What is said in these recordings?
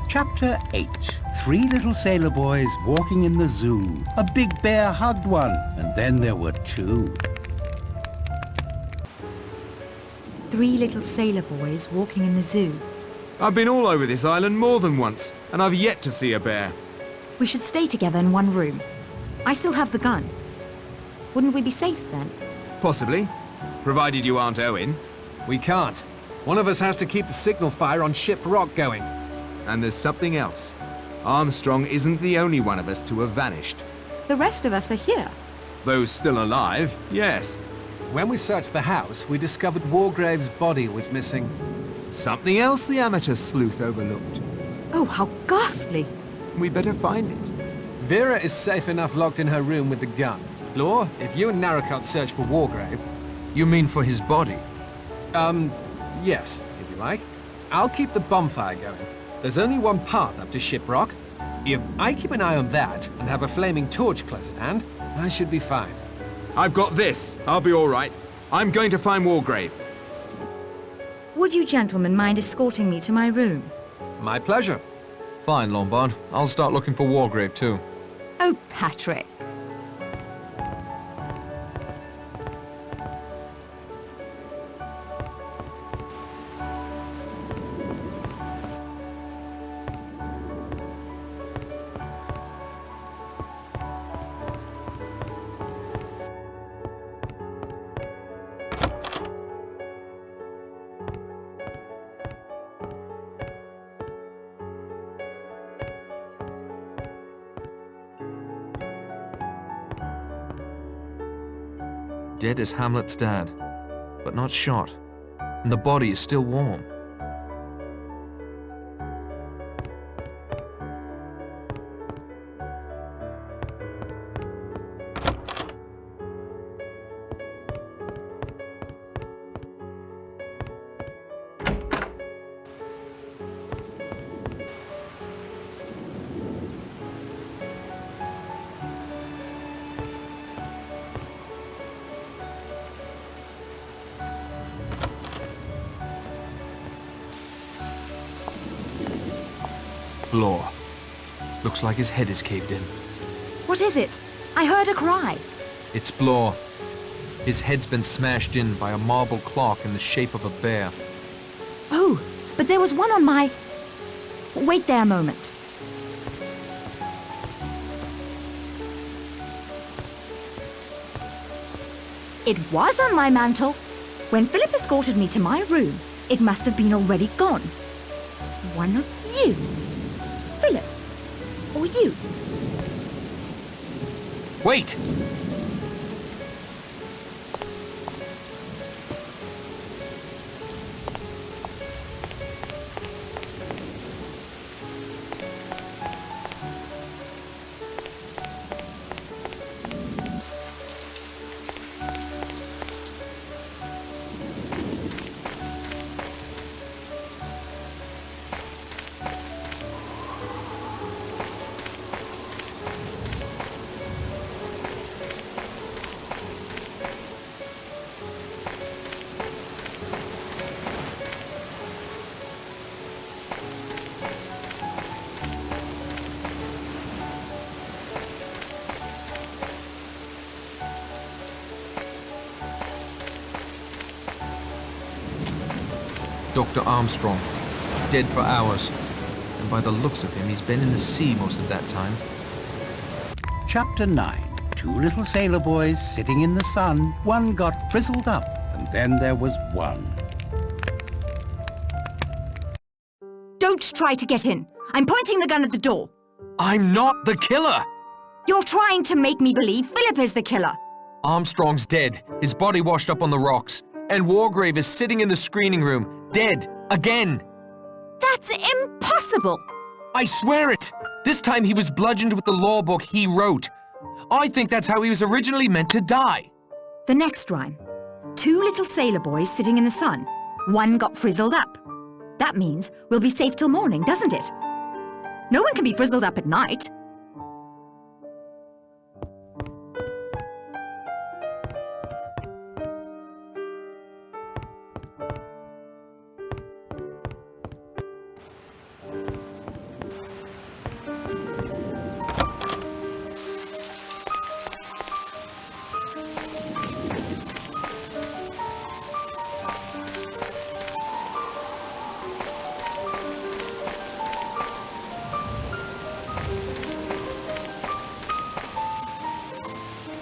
Chapter 8. Three little sailor boys walking in the zoo. A big bear hugged one, and then there were two. Three little sailor boys walking in the zoo. I've been all over this island more than once, and I've yet to see a bear. We should stay together in one room. I still have the gun. Wouldn't we be safe then? Possibly, provided you aren't Owen. We can't. One of us has to keep the signal fire on Ship Rock going. And there's something else. Armstrong isn't the only one of us to have vanished. The rest of us are here. Those still alive, yes. When we searched the house, we discovered Wargrave's body was missing. Something else the amateur sleuth overlooked. Oh, how ghastly! We better find it. Vera is safe enough locked in her room with the gun. Law, if you and Narracott search for Wargrave... You mean for his body? Yes, if you like. I'll keep the bonfire going. There's only one path up to Ship Rock. If I keep an eye on that and have a flaming torch close at hand, I should be fine. I've got this. I'll be all right. I'm going to find Wargrave. Would you gentlemen mind escorting me to my room? My pleasure. Fine, Lombard. I'll start looking for Wargrave too. Oh, Patrick. Dead as Hamlet's dad, but not shot, and the body is still warm. Blore. Looks like his head is caved in. What is it? I heard a cry. It's Blore. His head's been smashed in by a marble clock in the shape of a bear. Oh, but there was one on my... Wait there a moment. It was on my mantle. When Philip escorted me to my room, it must have been already gone. One of you. Philip. Or you. Wait! Dr. Armstrong, dead for hours. And by the looks of him, he's been in the sea most of that time. Chapter 9. Two little sailor boys sitting in the sun. One got frizzled up, and then there was one. Don't try to get in. I'm pointing the gun at the door. I'm not the killer! You're trying to make me believe Philip is the killer. Armstrong's dead, his body washed up on the rocks, and Wargrave is sitting in the screening room, dead, again. That's impossible. I swear it! This time he was bludgeoned with the law book he wrote. I think that's how he was originally meant to die. The next rhyme. Two little sailor boys sitting in the sun. One got frizzled up. That means we'll be safe till morning, doesn't it? No one can be frizzled up at night.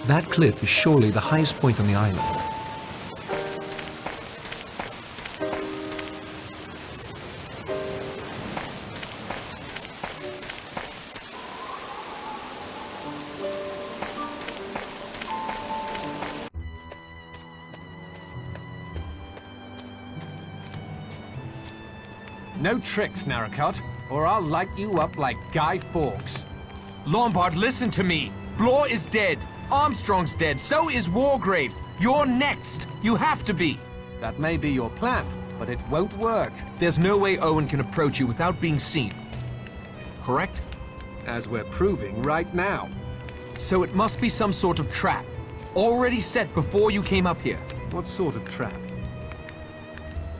That cliff is surely the highest point on the island. No tricks, Narracott, or I'll light you up like Guy Fawkes. Lombard, listen to me. Blore is dead. Armstrong's dead. So is Wargrave. You're next. You have to be. That may be your plan, but it won't work. There's no way Owen can approach you without being seen. Correct? As we're proving right now. So it must be some sort of trap. Already set before you came up here. What sort of trap?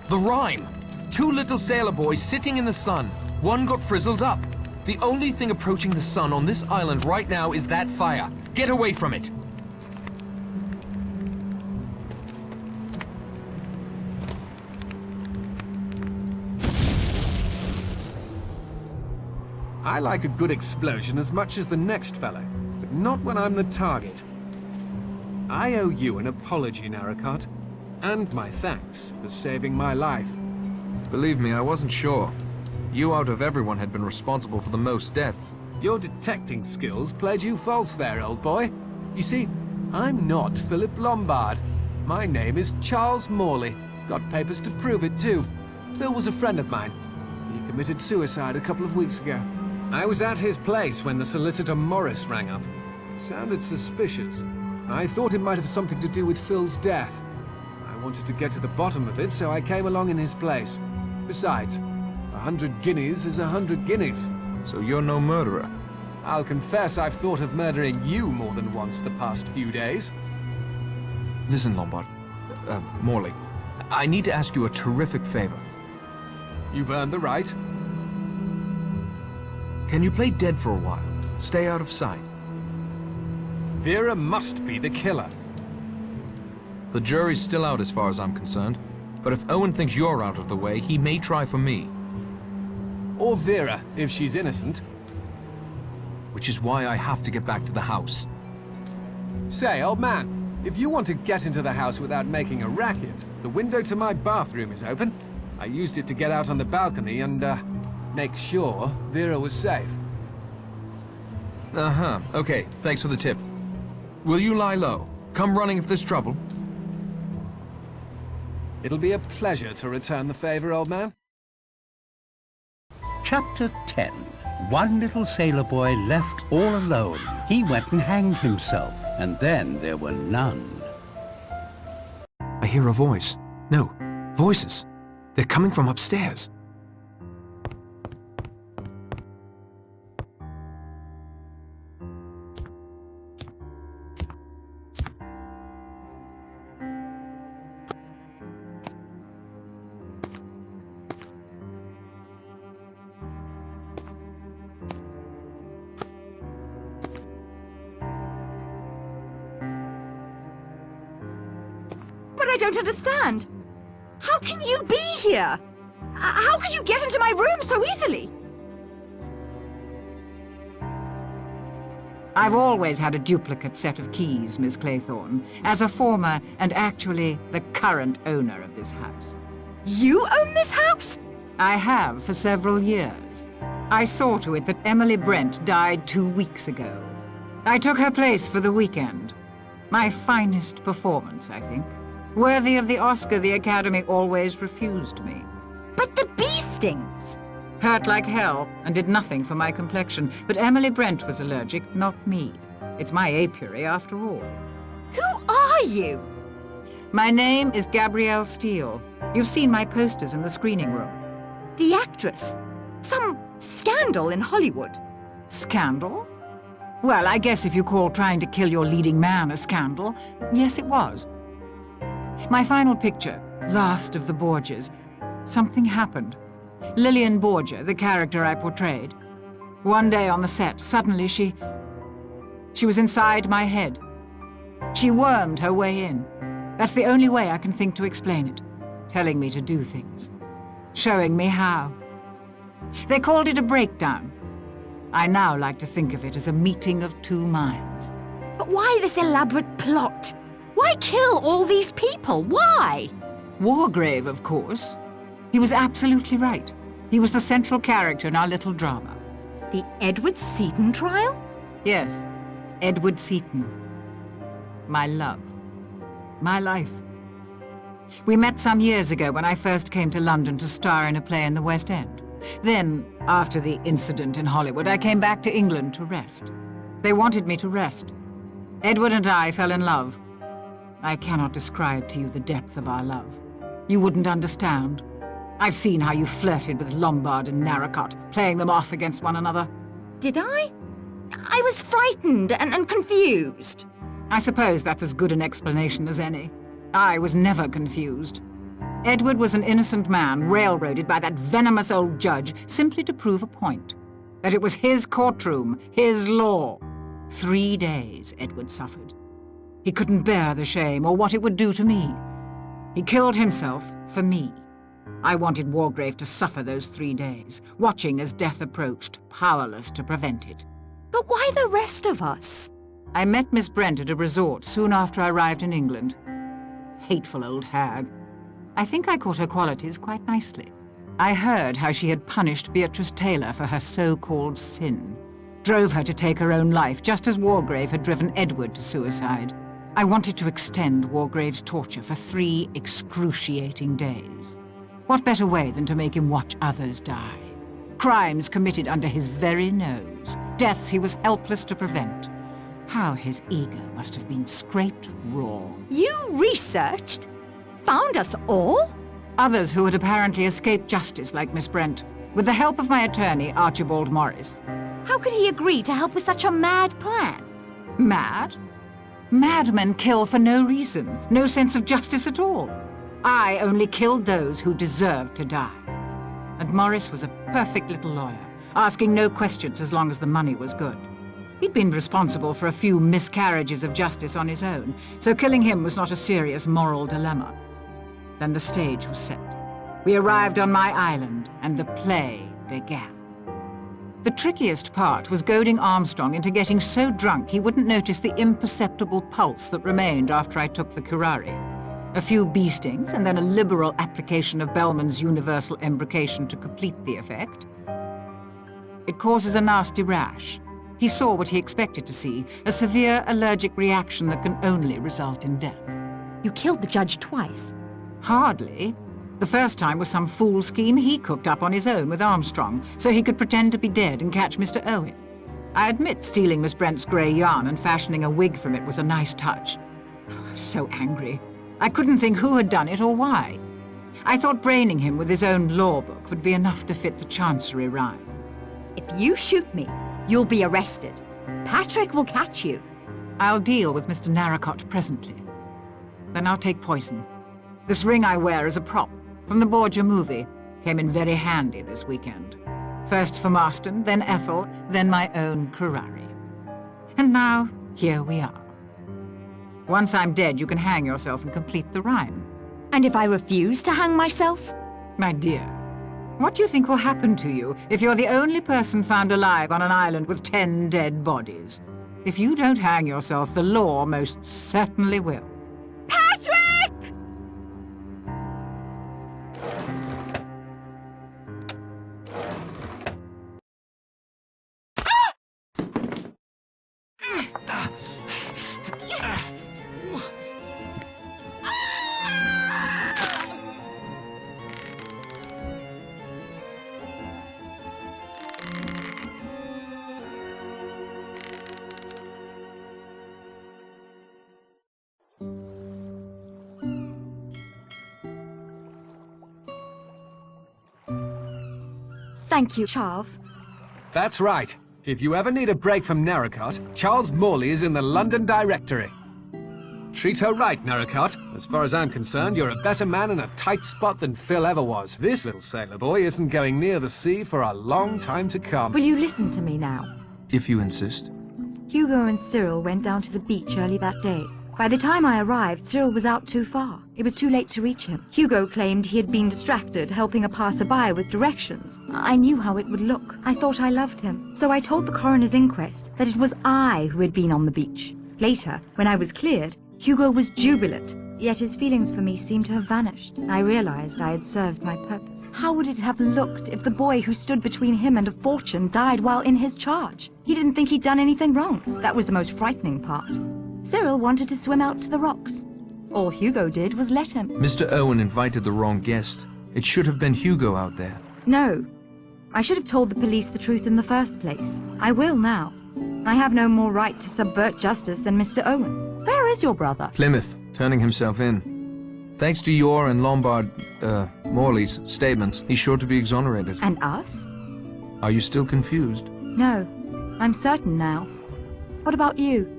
The rhyme. 2 little sailor boys sitting in the sun. One got frizzled up. The only thing approaching the sun on this island right now is that fire. Get away from it. I like a good explosion as much as the next fella, but not when I'm the target. I owe you an apology, Narracott, and my thanks for saving my life. Believe me, I wasn't sure. You out of everyone had been responsible for the most deaths. Your detecting skills played you false there, old boy. You see, I'm not Philip Lombard. My name is Charles Morley. Got papers to prove it, too. Phil was a friend of mine. He committed suicide a couple of weeks ago. I was at his place when the solicitor Morris rang up. It sounded suspicious. I thought it might have something to do with Phil's death. I wanted to get to the bottom of it, so I came along in his place. Besides, 100 guineas is 100 guineas. So you're no murderer? I'll confess I've thought of murdering you more than once the past few days. Listen, Lombard. Morley. I need to ask you a terrific favor. You've earned the right. Can you play dead for a while? Stay out of sight. Vera must be the killer. The jury's still out as far as I'm concerned. But if Owen thinks you're out of the way, he may try for me. Or Vera, if she's innocent. Which is why I have to get back to the house. Say, old man, if you want to get into the house without making a racket, the window to my bathroom is open. I used it to get out on the balcony and, make sure Vera was safe. Uh-huh. Okay, thanks for the tip. Will you lie low? Come running if there's trouble. It'll be a pleasure to return the favor, old man. Chapter 10. One little sailor boy left all alone. He went and hanged himself, and then there were none. I hear a voice. No, voices. They're coming from upstairs. But I don't understand. How can you be here? How could you get into my room so easily? I've always had a duplicate set of keys, Miss Claythorne, as a former and actually the current owner of this house. You own this house? I have for several years. I saw to it that Emily Brent died 2 weeks ago. I took her place for the weekend. My finest performance, I think. Worthy of the Oscar the Academy always refused me. But the bee stings. Hurt like hell and did nothing for my complexion, but Emily Brent was allergic, not me. It's my apiary after all. Who are you? My name is Gabrielle Steele. You've seen my posters in the screening room. The actress. Some scandal in Hollywood. Scandal? Well, I guess if you call trying to kill your leading man a scandal, yes, it was. My final picture, Last of the Borgias, something happened. Lillian Borgia, the character I portrayed. One day on the set, suddenly she was inside my head. She wormed her way in. That's the only way I can think to explain it. Telling me to do things. Showing me how. They called it a breakdown. I now like to think of it as a meeting of two minds. But why this elaborate plot? Why kill all these people? Why? Wargrave, of course. He was absolutely right. He was the central character in our little drama. The Edward Seaton trial? Yes, Edward Seaton. My love. My life. We met some years ago when I first came to London to star in a play in the West End. Then, after the incident in Hollywood, I came back to England to rest. They wanted me to rest. Edward and I fell in love. I cannot describe to you the depth of our love. You wouldn't understand. I've seen how you flirted with Lombard and Narracott, playing them off against one another. Did I? I was frightened and confused. I suppose that's as good an explanation as any. I was never confused. Edward was an innocent man railroaded by that venomous old judge simply to prove a point. That it was his courtroom, his law. 3 days Edward suffered. He couldn't bear the shame or what it would do to me. He killed himself for me. I wanted Wargrave to suffer those 3 days, watching as death approached, powerless to prevent it. But why the rest of us? I met Miss Brent at a resort soon after I arrived in England. Hateful old hag. I think I caught her qualities quite nicely. I heard how she had punished Beatrice Taylor for her so-called sin. Drove her to take her own life, just as Wargrave had driven Edward to suicide. I wanted to extend Wargrave's torture for 3 excruciating days. What better way than to make him watch others die? Crimes committed under his very nose. Deaths he was helpless to prevent. How his ego must have been scraped raw. You researched? Found us all? Others who had apparently escaped justice, like Miss Brent, with the help of my attorney, Archibald Morris. How could he agree to help with such a mad plan? Mad? Madmen kill for no reason, no sense of justice at all. I only killed those who deserved to die. And Morris was a perfect little lawyer, asking no questions as long as the money was good. He'd been responsible for a few miscarriages of justice on his own, so killing him was not a serious moral dilemma. Then the stage was set. We arrived on my island, and the play began. The trickiest part was goading Armstrong into getting so drunk he wouldn't notice the imperceptible pulse that remained after I took the curare. A few bee stings, and then a liberal application of Bellman's universal embrocation to complete the effect. It causes a nasty rash. He saw what he expected to see, a severe allergic reaction that can only result in death. You killed the judge twice. Hardly. The first time was some fool scheme he cooked up on his own with Armstrong, so he could pretend to be dead and catch Mr. Owen. I admit stealing Miss Brent's grey yarn and fashioning a wig from it was a nice touch. I was so angry. I couldn't think who had done it or why. I thought braining him with his own law book would be enough to fit the Chancery rhyme. If you shoot me, you'll be arrested. Patrick will catch you. I'll deal with Mr. Narracott presently. Then I'll take poison. This ring I wear is a prop from the Borgia movie. Came in very handy this weekend. First for Marston, then Ethel, then my own curare. And now, here we are. Once I'm dead, you can hang yourself and complete the rhyme. And if I refuse to hang myself? My dear, what do you think will happen to you if you're the only person found alive on an island with 10 dead bodies? If you don't hang yourself, the law most certainly will. Patrick! Thank you, Charles. That's right. If you ever need a break from Narracott, Charles Morley is in the London Directory. Treat her right, Narracott. As far as I'm concerned, you're a better man in a tight spot than Phil ever was. This little sailor boy isn't going near the sea for a long time to come. Will you listen to me now? If you insist. Hugo and Cyril went down to the beach early that day. By the time I arrived, Cyril was out too far. It was too late to reach him. Hugo claimed he had been distracted helping a passerby with directions. I knew how it would look. I thought I loved him. So I told the coroner's inquest that it was I who had been on the beach. Later, when I was cleared, Hugo was jubilant, yet his feelings for me seemed to have vanished. I realized I had served my purpose. How would it have looked if the boy who stood between him and a fortune died while in his charge? He didn't think he'd done anything wrong. That was the most frightening part. Cyril wanted to swim out to the rocks. All Hugo did was let him. Mr. Owen invited the wrong guest. It should have been Hugo out there. No. I should have told the police the truth in the first place. I will now. I have no more right to subvert justice than Mr. Owen. Where is your brother? Plymouth, turning himself in. Thanks to your and Morley's statements, he's sure to be exonerated. And us? Are you still confused? No. I'm certain now. What about you?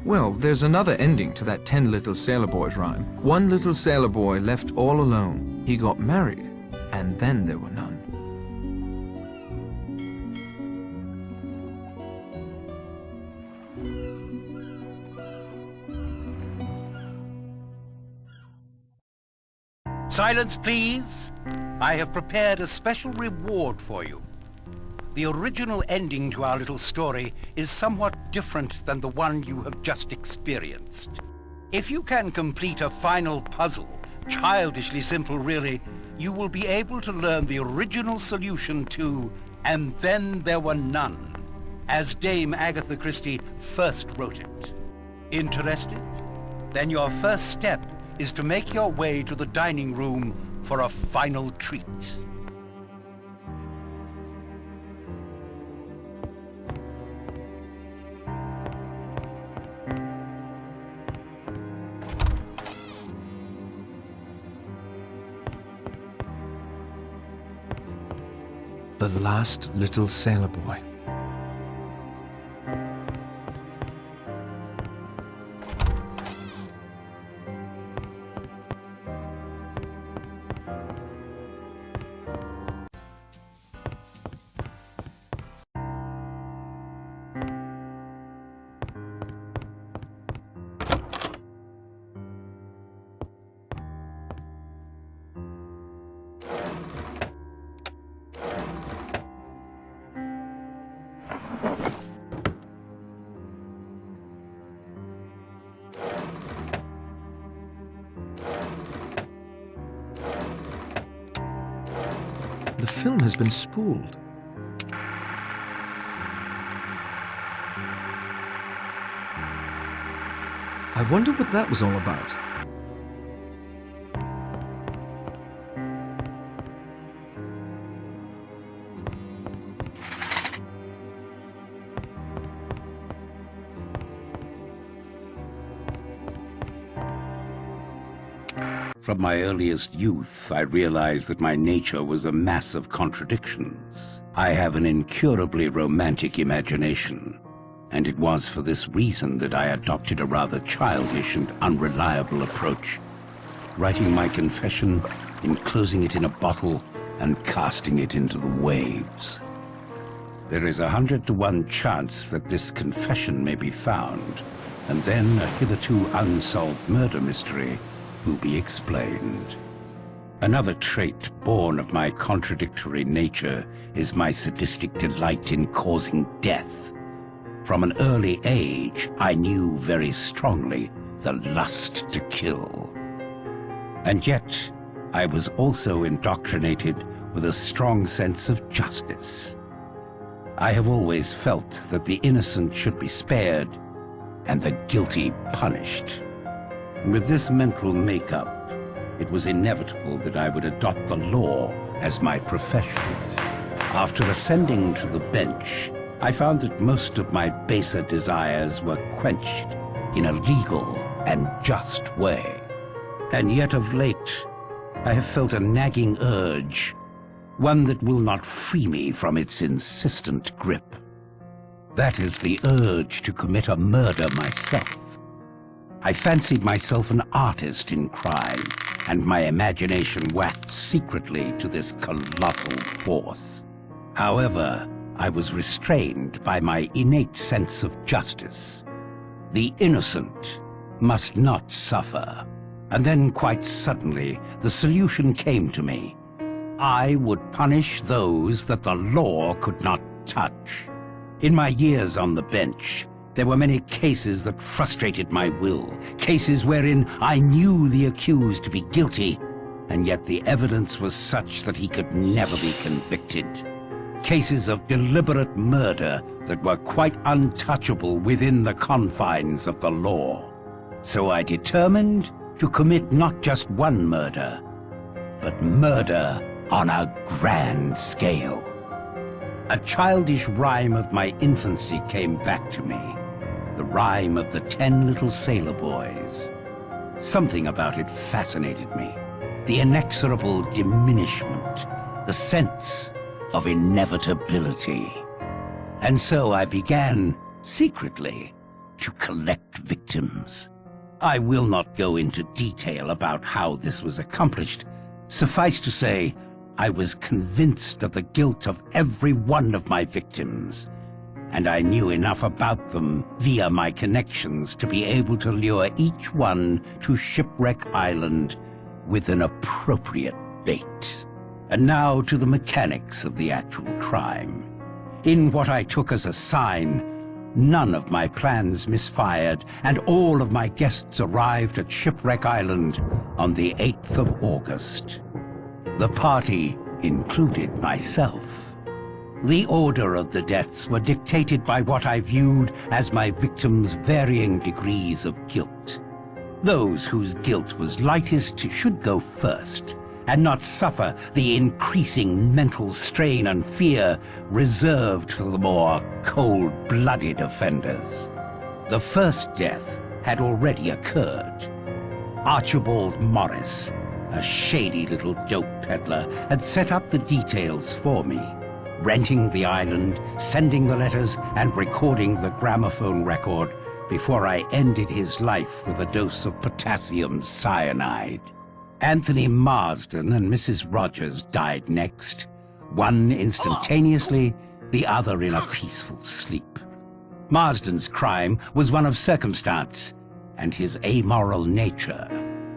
Well, there's another ending to that 10 little sailor boys rhyme. One little sailor boy left all alone. He got married, and then there were none. Silence, please. I have prepared a special reward for you. The original ending to our little story is somewhat different than the one you have just experienced. If you can complete a final puzzle, childishly simple really, you will be able to learn the original solution to "And Then There Were None," as Dame Agatha Christie first wrote it. Interested? Then your first step is to make your way to the dining room for a final treat. The last little sailor boy. The film has been spooled. I wonder what that was all about. From my earliest youth, I realized that my nature was a mass of contradictions. I have an incurably romantic imagination, and it was for this reason that I adopted a rather childish and unreliable approach, writing my confession, enclosing it in a bottle, and casting it into the waves. There is 100 to 1 chance that this confession may be found, and then a hitherto unsolved murder mystery will be explained. Another trait born of my contradictory nature is my sadistic delight in causing death. From an early age, I knew very strongly the lust to kill. And yet, I was also indoctrinated with a strong sense of justice. I have always felt that the innocent should be spared and the guilty punished. With this mental makeup, it was inevitable that I would adopt the law as my profession. After ascending to the bench, I found that most of my baser desires were quenched in a legal and just way. And yet of late, I have felt a nagging urge, one that will not free me from its insistent grip. That is the urge to commit a murder myself. I fancied myself an artist in crime, and my imagination waxed secretly to this colossal force. However, I was restrained by my innate sense of justice. The innocent must not suffer. And then quite suddenly, the solution came to me. I would punish those that the law could not touch. In my years on the bench, There were many cases that frustrated my will, cases wherein I knew the accused to be guilty, and yet the evidence was such that he could never be convicted. Cases of deliberate murder that were quite untouchable within the confines of the law. So I determined to commit not just one murder, but murder on a grand scale. A childish rhyme of my infancy came back to me. The rhyme of the 10 little sailor boys. Something about it fascinated me. The inexorable diminishment, the sense of inevitability. And so I began, secretly, to collect victims. I will not go into detail about how this was accomplished. Suffice to say, I was convinced of the guilt of every one of my victims, and I knew enough about them via my connections to be able to lure each one to Shipwreck Island with an appropriate bait. And now to the mechanics of the actual crime. In what I took as a sign, none of my plans misfired, and all of my guests arrived at Shipwreck Island on the 8th of August. The party included myself. The order of the deaths were dictated by what I viewed as my victims' varying degrees of guilt. Those whose guilt was lightest should go first, and not suffer the increasing mental strain and fear reserved for the more cold-blooded offenders. The first death had already occurred. Archibald Morris, a shady little dope peddler, had set up the details for me, renting the island, sending the letters, and recording the gramophone record before I ended his life with a dose of potassium cyanide. Anthony Marsden and Mrs. Rogers died next, one instantaneously, the other in a peaceful sleep. Marsden's crime was one of circumstance and his amoral nature.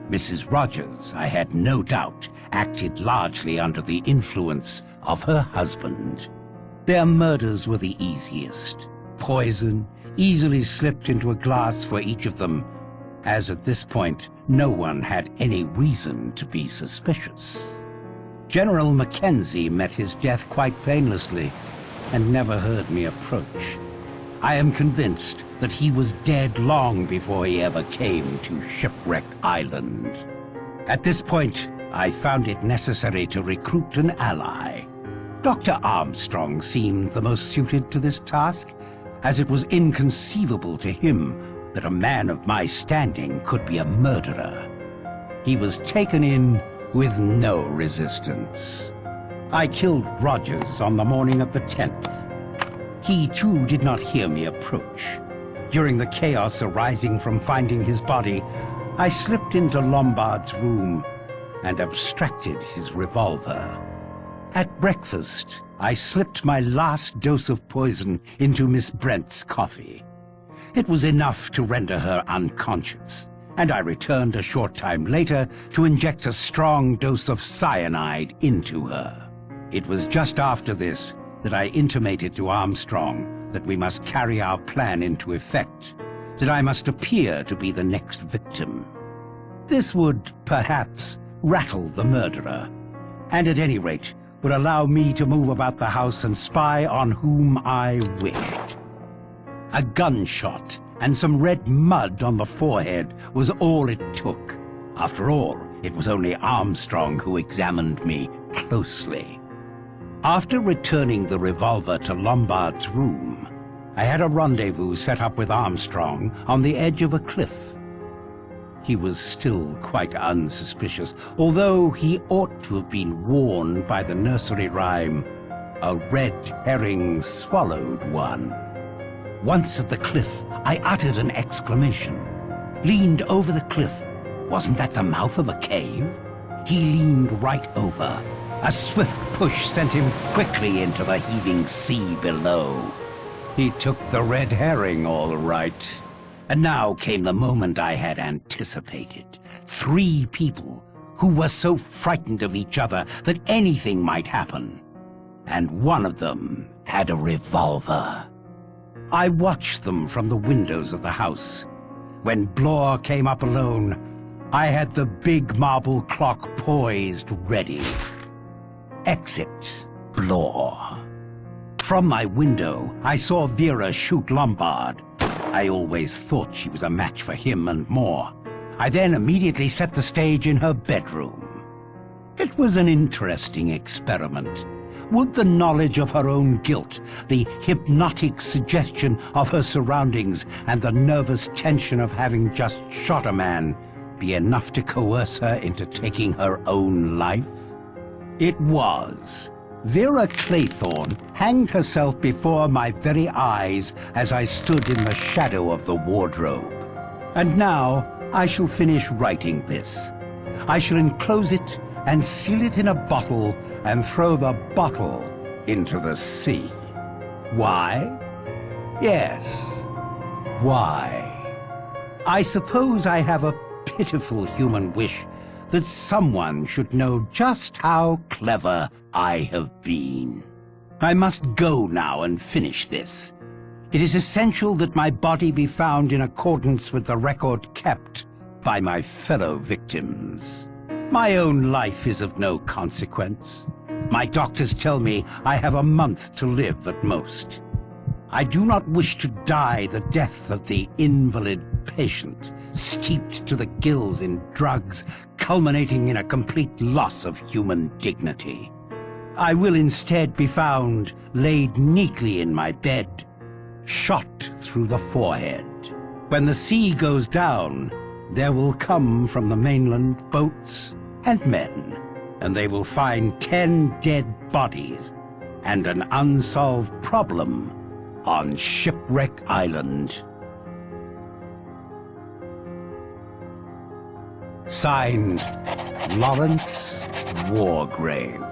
Mrs. Rogers, I had no doubt, acted largely under the influence of her husband. Their murders were the easiest. Poison easily slipped into a glass for each of them, as at this point no one had any reason to be suspicious. General Mackenzie met his death quite painlessly and never heard me approach. I am convinced that he was dead long before he ever came to Shipwreck Island. At this point, I found it necessary to recruit an ally. Dr. Armstrong seemed the most suited to this task, as it was inconceivable to him that a man of my standing could be a murderer. He was taken in with no resistance. I killed Rogers on the morning of the 10th. He too did not hear me approach. During the chaos arising from finding his body, I slipped into Lombard's room and abstracted his revolver. At breakfast, I slipped my last dose of poison into Miss Brent's coffee. It was enough to render her unconscious, and I returned a short time later to inject a strong dose of cyanide into her. It was just after this that I intimated to Armstrong that we must carry our plan into effect, that I must appear to be the next victim. This would, perhaps, rattle the murderer, and at any rate would allow me to move about the house and spy on whom I wished. A gunshot and some red mud on the forehead was all it took. After all, it was only Armstrong who examined me closely. After returning the revolver to Lombard's room, I had a rendezvous set up with Armstrong on the edge of a cliff. He was still quite unsuspicious, although he ought to have been warned by the nursery rhyme, "A red herring swallowed one." Once at the cliff, I uttered an exclamation. Leaned over the cliff. Wasn't that the mouth of a cave? He leaned right over. A swift push sent him quickly into the heaving sea below. He took the red herring, all right. And now came the moment I had anticipated. 3 people who were so frightened of each other that anything might happen. And one of them had a revolver. I watched them from the windows of the house. When Blore came up alone, I had the big marble clock poised ready. Exit, Blore. From my window, I saw Vera shoot Lombard. I always thought she was a match for him and more. I then immediately set the stage in her bedroom. It was an interesting experiment. Would the knowledge of her own guilt, the hypnotic suggestion of her surroundings, and the nervous tension of having just shot a man be enough to coerce her into taking her own life? It was. Vera Claythorne hanged herself before my very eyes as I stood in the shadow of the wardrobe. And now I shall finish writing this. I shall enclose it and seal it in a bottle and throw the bottle into the sea. Why? Yes, why? I suppose I have a pitiful human wish that someone should know just how clever I have been. I must go now and finish this. It is essential that my body be found in accordance with the record kept by my fellow victims. My own life is of no consequence. My doctors tell me I have a month to live at most. I do not wish to die the death of the invalid patient, steeped to the gills in drugs, culminating in a complete loss of human dignity. I will instead be found laid neatly in my bed, shot through the forehead. When the sea goes down, there will come from the mainland boats and men, and they will find 10 dead bodies and an unsolved problem on Shipwreck Island. Signed, Lawrence Wargrave.